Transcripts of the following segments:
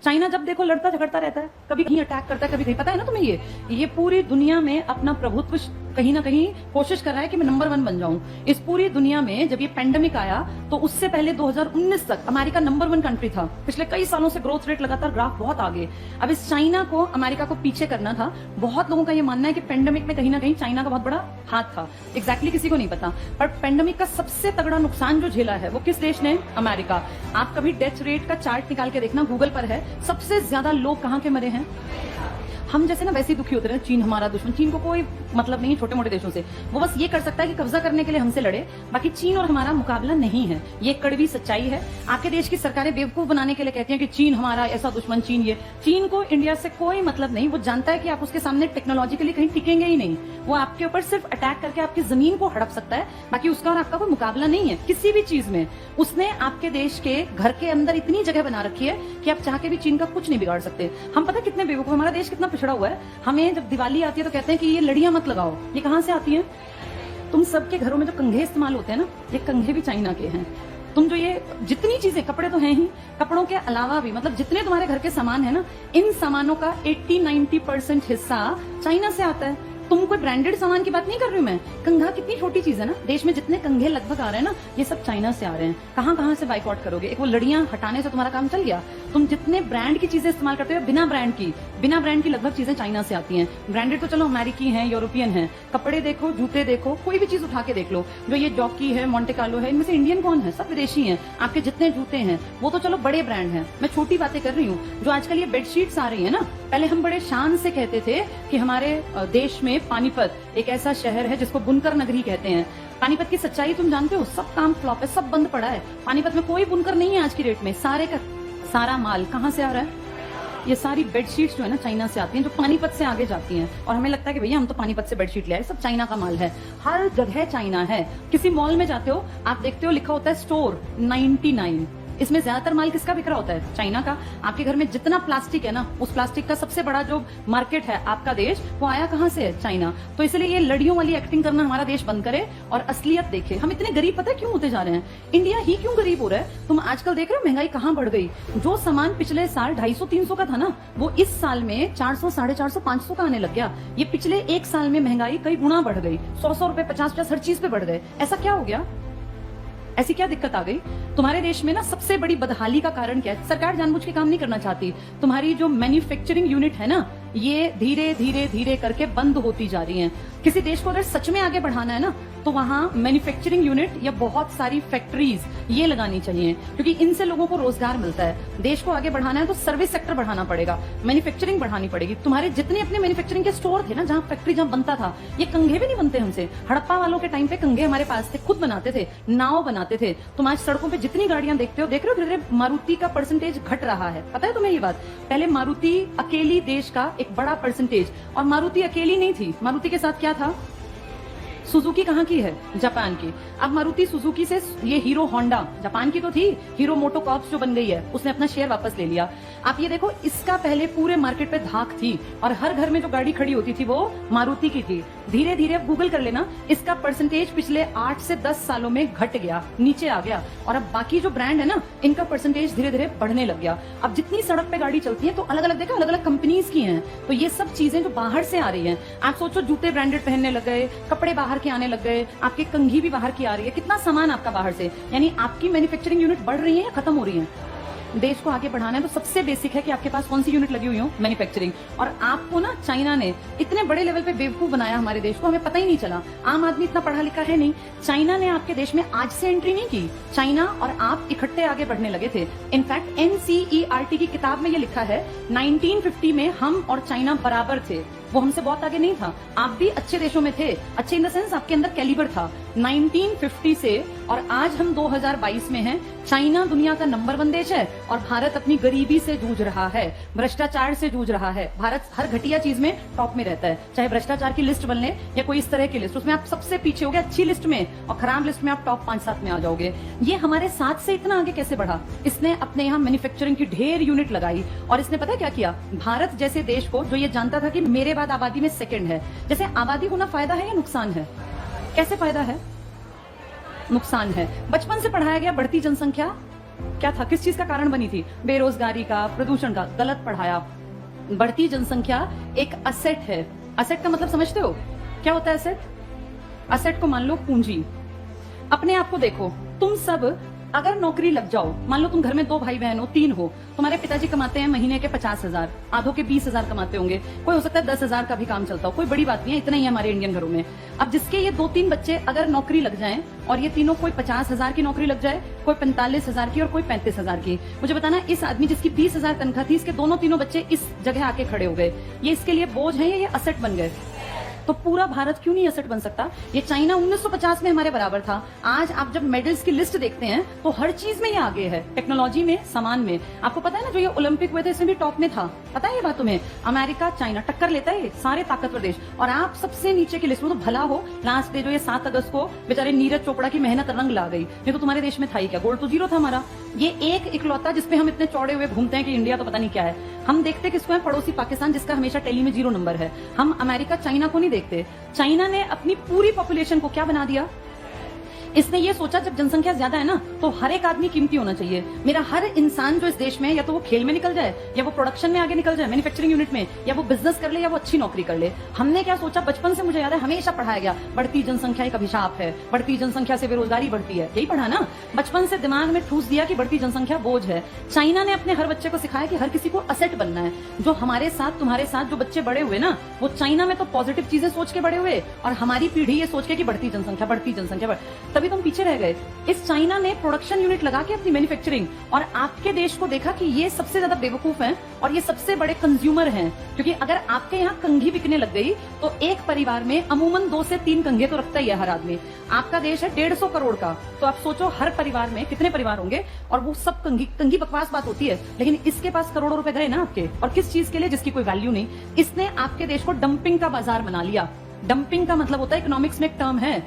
China जब देखो लड़ता झगड़ता रहता है, कभी कहीं अटैक करता है, कभी कहीं, पता है ना तुम्हें ये पूरी दुनिया में अपना प्रभुत्व कहीं ना कहीं कोशिश कर रहा है कि मैं नंबर 1 बन जाऊं। इस पूरी दुनिया में जब ये पेंडेमिक आया तो उससे पहले 2019 तक अमेरिका नंबर 1 कंट्री था। पिछले कई सालों से ग्रोथ रेट लगातार ग्राफ बहुत आगे। अब इस चाइना को अमेरिका को पीछे करना था। बहुत लोगों का ये मानना है कि पेंडेमिक में कहीं ना कहीं चाइना का बहुत बड़ा हाथ था। एग्जैक्टली किसी को नहीं पता, पर पेंडेमिक का सबसे तगड़ा नुकसान जो झेला है वो किस देश ने? अमेरिका। आप कभी डेथ रेट का चार्ट निकाल के देखना, गूगल पर है, सबसे ज्यादा लोग कहां के मरे हैं? हम जैसे ना वैसे ही दुखी होते रहे, चीन हमारा दुश्मन। चीन को कोई मतलब नहीं छोटे मोटे देशों से, वो बस ये कर सकता है कि कब्जा करने के लिए हमसे लड़े, बाकी चीन और हमारा मुकाबला नहीं है। ये कड़वी सच्चाई है। आपके देश की सरकारें बेवकूफ बनाने के लिए कहती हैं कि चीन हमारा ऐसा दुश्मन, चीन ये। चीन को इंडिया से कोई मतलब नहीं। वो जानता है कि आप उसके सामने टेक्नोलॉजिकली कहीं टिकेंगे ही नहीं। वो आपके ऊपर सिर्फ अटैक करके आपकी जमीन को हड़प सकता है, बाकी उसका और आपका कोई मुकाबला नहीं है किसी भी चीज में। उसने आपके देश के घर के अंदर इतनी जगह बना रखी है कि आप चाह के भी चीन का कुछ नहीं बिगाड़ सकते। हम पता कितने बेवकूफ, हमारा देश कितना पिछड़ा हुआ है। हमें जब दिवाली आती है तो कहते हैं कि ये लड़ियां मत लगाओ। ये कहां से आती हैं? तुम सबके घरों में जो कंघे इस्तेमाल होते हैं ना, ये कंघे भी चाइना के हैं। तुम जो ये जितनी चीजें, कपड़े तो हैं ही, कपड़ों के अलावा भी मतलब जितने तुम्हारे घर के सामान है ना, इन सामानों का 80-90% हिस्सा चाइना से आता है। तुम कोई ब्रांडेड सामान की बात नहीं कर रही हूं मैं। कंघा कितनी छोटी चीज है ना। देश में जितने कंघे लगभग आ रहे हैं ना, ये सब चाइना से आ रहे हैं। कहां कहां से बाइकआउट करोगे? एक वो लड़ियां हटाने से तुम्हारा काम चल गया। तुम जितने ब्रांड की चीजें इस्तेमाल करते हो, बिना ब्रांड की लगभग चीजें चाइना से आती हैं। ब्रांडेड तो चलो अमेरिकी हैं, यूरोपियन हैं। कपड़े देखो, जूते देखो, कोई भी चीज उठा के देख लो, जो ये जॉकी है, मोंटे कार्लो है, इनमें से इंडियन कौन है? सब विदेशी हैं। आपके जितने जूते हैं वो तो चलो बड़े ब्रांड हैं। मैं छोटी बातें कर रही हूँ। जो आजकल ये बेडशीट्स आ रही है ना, पहले हम बड़े शान से कहते थे कि हमारे देश में पानीपत एक ऐसा शहर है जिसको बुनकर नगरी कहते हैं। पानीपत की सच्चाई तुम जानते हो? सब काम फ्लॉप है, सब बंद पड़ा है। पानीपत में कोई बुनकर नहीं है आज की डेट में। सारे का सारा माल कहां से आ रहा है? ये सारी बेडशीट्स जो है ना, चाइना से आती हैं, जो पानीपत से आगे जाती हैं। और हमें लगता है कि भैया हम तो पानीपत से बेडशीट ले आए। सब चाइना का माल है। हर जगह चाइना है। किसी मॉल में जाते हो, आप देखते हो लिखा होता है स्टोर 99। इसमें ज्यादातर माल किसका बिक रहा होता है? चाइना का। आपके घर में जितना प्लास्टिक है ना, उस प्लास्टिक का सबसे बड़ा जो मार्केट है आपका देश, वो आया कहां से है? चाइना। तो इसलिए ये लड़ियों वाली एक्टिंग करना हमारा देश बंद करे और असलियत देखे। हम इतने गरीब पता है क्यों होते जा रहे हैं? इंडिया ही क्यों गरीब हो रहा है? तुम आजकल देख रहे हो महंगाई कहां बढ़ गई। जो सामान पिछले साल 250-300 का था ना, वो इस साल में 400, 450, 500 का आने लग गया। ये पिछले एक साल में महंगाई कई गुना बढ़ गई। 100 रुपए, 50 हर चीज पे बढ़ गए। ऐसा क्या हो गया? ऐसी क्या दिक्कत आ गई? तुम्हारे देश में ना सबसे बड़ी बदहाली का कारण क्या है? सरकार जानबूझ के काम नहीं करना चाहती। तुम्हारी जो मैन्युफैक्चरिंग यूनिट है ना, ये धीरे धीरे धीरे करके बंद होती जा रही हैं। किसी देश को अगर सच में आगे बढ़ाना है ना, तो वहां मैन्युफैक्चरिंग यूनिट या बहुत सारी फैक्ट्रीज ये लगानी चाहिए, क्योंकि इनसे लोगों को रोजगार मिलता है। देश को आगे बढ़ाना है तो सर्विस सेक्टर बढ़ाना पड़ेगा, मैन्युफैक्चरिंग बढ़ानी पड़ेगी। तुम्हारे जितने अपने मैन्युफैक्चरिंग के स्टोर थे ना, जहां फैक्ट्री जहां बनता था, ये कंघे भी नहीं बनते हमसे। हड़प्पा वालों के टाइम पे कंघे हमारे पास थे, खुद बनाते थे, नाव बनाते थे। तुम आज सड़कों पे जितनी गाड़ियां देखते हो, देख रहे हो धीरे धीरे मारुति का परसेंटेज घट रहा है। पता है तुम्हें ये बात? पहले मारुति अकेली देश का एक बड़ा परसेंटेज, और मारुति अकेली नहीं थी। मारुति के साथ क्या था? सुजुकी कहाँ की है? जापान की। अब मारुति सुजुकी से ये हीरो होंडा, जापान की तो थी, हीरो मोटोकॉर्प्स जो बन गई है, उसने अपना शेयर वापस ले लिया। आप ये देखो, इसका पहले पूरे मार्केट पे धाक थी और हर घर में जो गाड़ी खड़ी होती थी वो मारुति की थी। धीरे धीरे अब गूगल कर लेना, इसका परसेंटेज पिछले 8 से 10 सालों में घट गया, नीचे आ गया। और अब बाकी जो ब्रांड है ना, इनका परसेंटेज धीरे धीरे बढ़ने लग गया। अब जितनी सड़क पे गाड़ी चलती है तो अलग अलग देखा, अलग अलग कंपनीज की हैं। तो ये सब चीजें जो बाहर से आ रही हैं, आप सोचो जूते ब्रांडेड पहनने लग गए, कपड़े बाहर के आने लग गए, आपकी कंघी भी बाहर की आ रही है। कितना सामान आपका बाहर से, यानी आपकी मैन्युफैक्चरिंग यूनिट बढ़ रही है या खत्म हो रही है? देश को आगे बढ़ाना है तो सबसे बेसिक है कि आपके पास कौन सी यूनिट लगी हुई हो? मैन्युफैक्चरिंग। और आपको ना चाइना ने इतने बड़े लेवल पे बेवकूफ बनाया हमारे देश को, हमें पता ही नहीं चला। आम आदमी इतना पढ़ा लिखा है नहीं। चाइना ने आपके देश में आज से एंट्री नहीं की। चाइना और आप इकट्ठे आगे बढ़ने लगे थे। इनफैक्ट NCERT की किताब में ये लिखा है, 1950 में हम और चाइना बराबर थे। वो हमसे बहुत आगे नहीं था। आप भी अच्छे देशों में थे, अच्छे इन द सेंस आपके अंदर कैलिबर था। 1950 से और आज हम 2022 में हैं। चाइना दुनिया का नंबर 1 देश है और भारत अपनी गरीबी से जूझ रहा है, भ्रष्टाचार से जूझ रहा है। भारत हर घटिया चीज में टॉप में रहता है, चाहे भ्रष्टाचार की लिस्ट बन ले या कोई इस तरह की लिस्ट, उसमें आप सबसे पीछे हो गए अच्छी लिस्ट में, और खराब लिस्ट में आप टॉप 5-7 में आ जाओगे। ये हमारे साथ से इतना आगे कैसे बढ़ा? इसने अपने यहाँ मैन्युफैक्चरिंग की ढेर यूनिट लगाई और इसने पता क्या किया? भारत जैसे देश को, जो ये जानता था कि मेरे बाद आबादी में सेकंड है, जैसे आबादी होना फायदा है या नुकसान है? कैसे फायदा है? नुकसान है। बचपन से पढ़ाया गया बढ़ती जनसंख्या क्या था, किस चीज का कारण बनी थी? बेरोजगारी का, प्रदूषण का, गलत पढ़ाया। बढ़ती जनसंख्या एक असेट है। असेट का मतलब समझते हो क्या होता है एसेट? असेट को मान लो पूंजी। अपने आप को देखो, तुम सब अगर नौकरी लग जाओ, मान लो तुम घर में 2 भाई बहन हो, 3 हो, तुम्हारे पिताजी कमाते हैं महीने के 50,000, आधों के 20,000 कमाते होंगे, कोई हो सकता है 10,000 का भी काम चलता हो, कोई बड़ी बात नहीं है, इतना ही है हमारे इंडियन घरों में। अब जिसके ये 2-3 बच्चे अगर नौकरी लग जाएं और ये तीनों, कोई 50,000 की नौकरी लग जाए, कोई 45,000 की और कोई 35,000 की, मुझे बताना इस आदमी जिसकी 20,000 तनख्वाह थी, इसके दोनों तीनों बच्चे इस जगह आके खड़े हो गए, ये इसके लिए बोझ है या ये असेट बन गए? तो पूरा भारत क्यों नहीं असेट बन सकता? ये चाइना 1950 में हमारे बराबर था। आज आप जब मेडल्स की लिस्ट देखते हैं तो हर चीज में ये आगे है, टेक्नोलॉजी में, सामान में। आपको पता है ना, जो ये ओलंपिक हुए थे इसमें भी टॉप में था, पता है ये बात तुम्हें? अमेरिका, चाइना टक्कर लेता है, सारे ताकतवर देश, और आप सबसे नीचे की लिस्ट में। तो भला हो लास्ट डे जो ये 7 अगस्त को बेचारे नीरज चोपड़ा की मेहनत रंग ला गई, नहीं तो तुम्हारे देश में था ही क्या? गोल्ड तो 0 था हमारा। ये एक इकलौता जिसपे हम इतने चौड़े हुए घूमते हैं कि इंडिया तो पता नहीं क्या है। हम देखते किसको है? पड़ोसी पाकिस्तान, जिसका हमेशा टेली में 0 नंबर है। हम अमेरिका, चाइना को नहीं देखते। चाइना ने अपनी पूरी पॉपुलेशन को क्या बना दिया? इसने ये सोचा जब जनसंख्या ज्यादा है ना, तो हर एक आदमी कीमती होना चाहिए। मेरा हर इंसान जो इस देश में, या तो वो खेल में निकल जाए, या वो प्रोडक्शन में आगे निकल जाए, मैन्युफैक्चरिंग यूनिट में, या वो बिजनेस कर ले, या वो अच्छी नौकरी कर ले। हमने क्या सोचा? बचपन से मुझे याद है हमेशा पढ़ाया गया, बढ़ती जनसंख्या एक अभिशाप है, बढ़ती जनसंख्या से बेरोजगारी बढ़ती है, यही पढ़ा ना बचपन से, दिमाग में ठूस दिया कि बढ़ती जनसंख्या बोझ है। चाइना ने अपने हर बच्चे को सिखाया कि हर किसी को असेट बनना है। जो हमारे साथ, तुम्हारे साथ जो बच्चे बड़े हुए ना, वो चाइना में तो पॉजिटिव चीजें सोच के बड़े हुए, और हमारी पीढ़ी ये सोच के कि बढ़ती जनसंख्या, तभी तुम पीछे रह गए। इस चाइना ने प्रोडक्शन यूनिट लगा के अपनी मैन्युफैक्चरिंग, और आपके देश को देखा कि ये सबसे ज्यादा बेवकूफ हैं और ये सबसे बड़े कंज्यूमर हैं। क्योंकि अगर आपके यहाँ कंघी बिकने लग गई तो एक परिवार में अमूमन 2 से 3 कंघे तो रखता ही है हर आदमी। आपका देश है 150 करोड़ का, तो आप सोचो हर परिवार में कितने परिवार होंगे, और वो सब कंघी बकवास बात होती है, लेकिन इसके पास करोड़ों रुपए गए ना आपके, और किस चीज के लिए? जिसकी कोई वैल्यू नहीं। इसने आपके देश को डंपिंग का बाजार बना लिया। डंपिंग का मतलब होता है, इकोनॉमिक्स में एक टर्म है।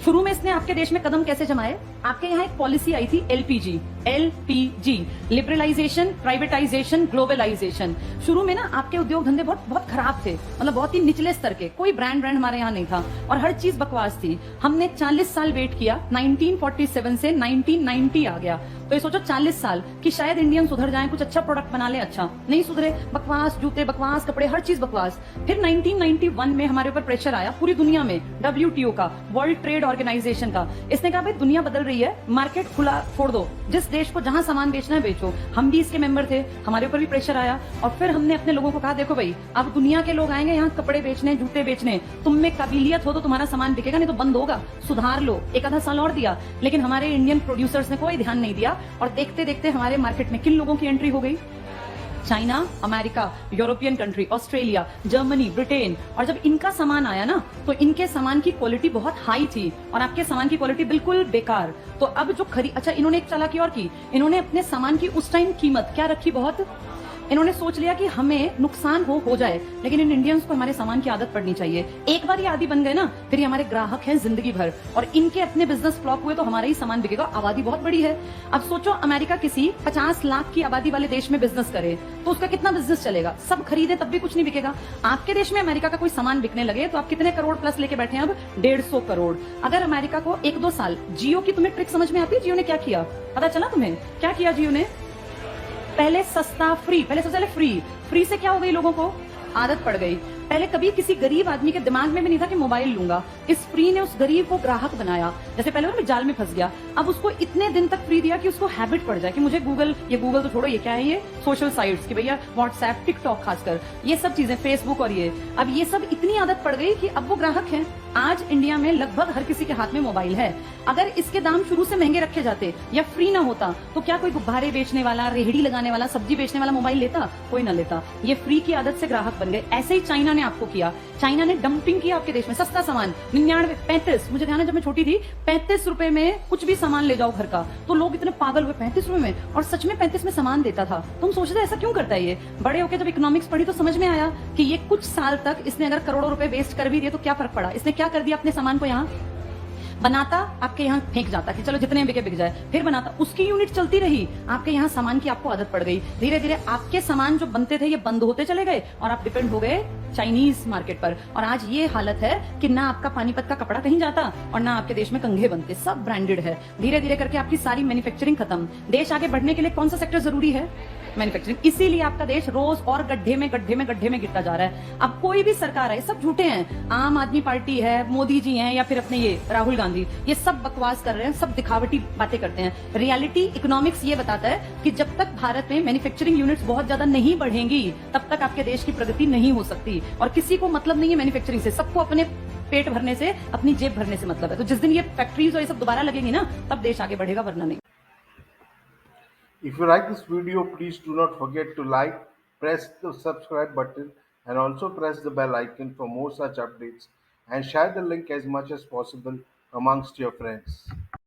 शुरू में इसने आपके देश में कदम कैसे जमाए? आपके यहाँ एक पॉलिसी आई थी एलपीजी, लिबरलाइजेशन, प्राइवेटाइजेशन, ग्लोबलाइजेशन। शुरू में ना आपके उद्योग धंधे बहुत खराब थे, मतलब बहुत ही निचले स्तर के, कोई ब्रांड हमारे यहाँ नहीं था, और हर चीज बकवास थी। हमने 40 साल वेट किया, 1947 से 1990 आ गया। तो ये सोचो 40 साल कि शायद इंडियन सुधर जाए, कुछ अच्छा प्रोडक्ट बना ले, अच्छा नहीं सुधरे, बकवास जूते, बकवास कपड़े, हर चीज बकवास। फिर 1991 में हमारे ऊपर प्रेशर आया पूरी दुनिया में, WTO का, वर्ल्ड ट्रेड ऑर्गेनाइजेशन का। इसने कहा भाई दुनिया बदल रही है, मार्केट खुला छोड़ दो, जिस देश को जहां सामान बेचना है बेचो। हम भी इसके मेंबर थे, हमारे ऊपर भी प्रेशर आया, और फिर हमने अपने लोगों को कहा देखो भाई, अब दुनिया के लोग आएंगे यहाँ कपड़े बेचने, जूते बेचने, तुम में काबिलियत हो तो तुम्हारा सामान बिकेगा, नहीं तो बंद होगा, सुधार लो। एक आधा साल और दिया, लेकिन हमारे इंडियन प्रोड्यूसर्स ने कोई ध्यान नहीं दिया, और देखते देखते हमारे मार्केट में किन लोगों की एंट्री हो गई? China, America, European country, Australia, Germany, Britain. और जब इनका सामान आया ना, तो इनके सामान की क्वालिटी बहुत हाई थी और आपके सामान की क्वालिटी बिल्कुल बेकार। तो अब जो अच्छा, इन्होंने एक चालाकी और की, इन्होंने अपने सामान की उस टाइम कीमत क्या रखी? बहुत। इन्होंने सोच लिया कि हमें नुकसान हो जाए, लेकिन इन इंडियंस को हमारे सामान की आदत पड़नी चाहिए। एक बार ये आदी बन गए ना, फिर ये हमारे ग्राहक हैं जिंदगी भर, और इनके अपने बिजनेस फ्लॉप हुए तो हमारा ही सामान बिकेगा। आबादी बहुत बड़ी है। अब सोचो अमेरिका किसी 50 लाख की आबादी वाले देश में बिजनेस करे तो उसका कितना बिजनेस चलेगा? सब खरीदे तब भी कुछ नहीं बिकेगा। आपके देश में अमेरिका का कोई सामान बिकने लगे तो आप कितने करोड़ प्लस लेके बैठे हैं? अब 150 करोड़। अगर अमेरिका को 1-2 साल, जियो की तुम्हें ट्रिक समझ में आती है? जियो ने क्या किया पता चला तुम्हें? क्या किया जियो ने? पहले सस्ता, फ्री, पहले सबसे पहले फ्री से क्या हो गई? लोगों को आदत पड़ गई। पहले कभी किसी गरीब आदमी के दिमाग में भी नहीं था कि मोबाइल लूंगा। इस फ्री ने उस गरीब को ग्राहक बनाया। जैसे पहले वो जाल में फंस गया, अब उसको इतने दिन तक फ्री दिया कि उसको हैबिट पड़ जाए कि मुझे गूगल तो छोड़ो, ये क्या है, ये सोशल साइट्स की भैया, व्हाट्सएप, टिकटॉक, खासकर ये सब चीजें, फेसबुक, और ये अब ये सब इतनी आदत पड़ गई कि अब वो ग्राहक हैं। आज इंडिया में लगभग हर किसी के हाथ में मोबाइल है। अगर इसके दाम शुरू से महंगे रखे जाते या फ्री ना होता तो क्या कोई गुब्बारे बेचने वाला, रेहड़ी लगाने वाला, सब्जी बेचने वाला मोबाइल लेता? कोई ना लेता। ये फ्री की आदत से ग्राहक बन गए। ऐसे ही चाइना ने आपको किया। चाइना ने डंपिंग किया आपके देश में। सस्ता सामान 99, 35, मुझे ध्यान है जब मैं छोटी थी, 35 रुपए में कुछ भी सामान ले जाओ घर का, तो लोग इतने पागल हुए, 35 रुपए में, और सच में 35 में सामान देता था। तुम सोचते ऐसा क्यों करता है ये? बड़े होकर जब इकोनॉमिक्स पढ़ी तो समझ में आया कि ये कुछ साल तक इसने अगर करोड़ों रुपए वेस्ट कर भी दिए तो क्या फर्क पड़ा? इसने क्या कर दिया अपने सामान को? यहाँ बनाता, आपके यहाँ फेंक जाता कि चलो जितने बिके बिक जाए, फिर बनाता, उसकी यूनिट चलती रही, आपके यहाँ सामान की आपको आदत पड़ गई, धीरे धीरे आपके सामान जो बनते थे ये बंद होते चले गए और आप डिपेंड हो गए चाइनीज मार्केट पर। और आज ये हालत है कि ना आपका पानीपत का कपड़ा कहीं जाता और ना आपके देश में कंघे बनते, सब ब्रांडेड है। धीरे धीरे करके आपकी सारी मैन्युफैक्चरिंग खत्म। देश आगे बढ़ने के लिए कौन सा सेक्टर जरूरी है? मैन्युफैक्चरिंग। इसीलिए आपका देश रोज और गड्ढे में गड्ढे में गड्ढे में गिरता जा रहा है। अब कोई भी सरकार है, सब झूठे हैं। आम आदमी पार्टी है, मोदी जी हैं, या फिर अपने ये राहुल गांधी, ये सब बकवास कर रहे हैं, सब दिखावटी बातें करते हैं। रियलिटी इकोनॉमिक्स ये बताता है कि जब तक भारत में मैन्युफैक्चरिंग यूनिट्स बहुत ज्यादा नहीं बढ़ेंगी, तब तक आपके देश की प्रगति नहीं हो सकती। और किसी को मतलब नहीं है मैन्युफैक्चरिंग से, सबको अपने पेट भरने से, अपनी जेब भरने से मतलब है। तो जिस दिन ये फैक्ट्रीज और ये सब दोबारा लगेंगी ना, तब देश आगे बढ़ेगा, वरना नहीं। If you like this video, please do not forget to like, press the subscribe button, and also press the bell icon for more such updates, and share the link as much as possible amongst your friends.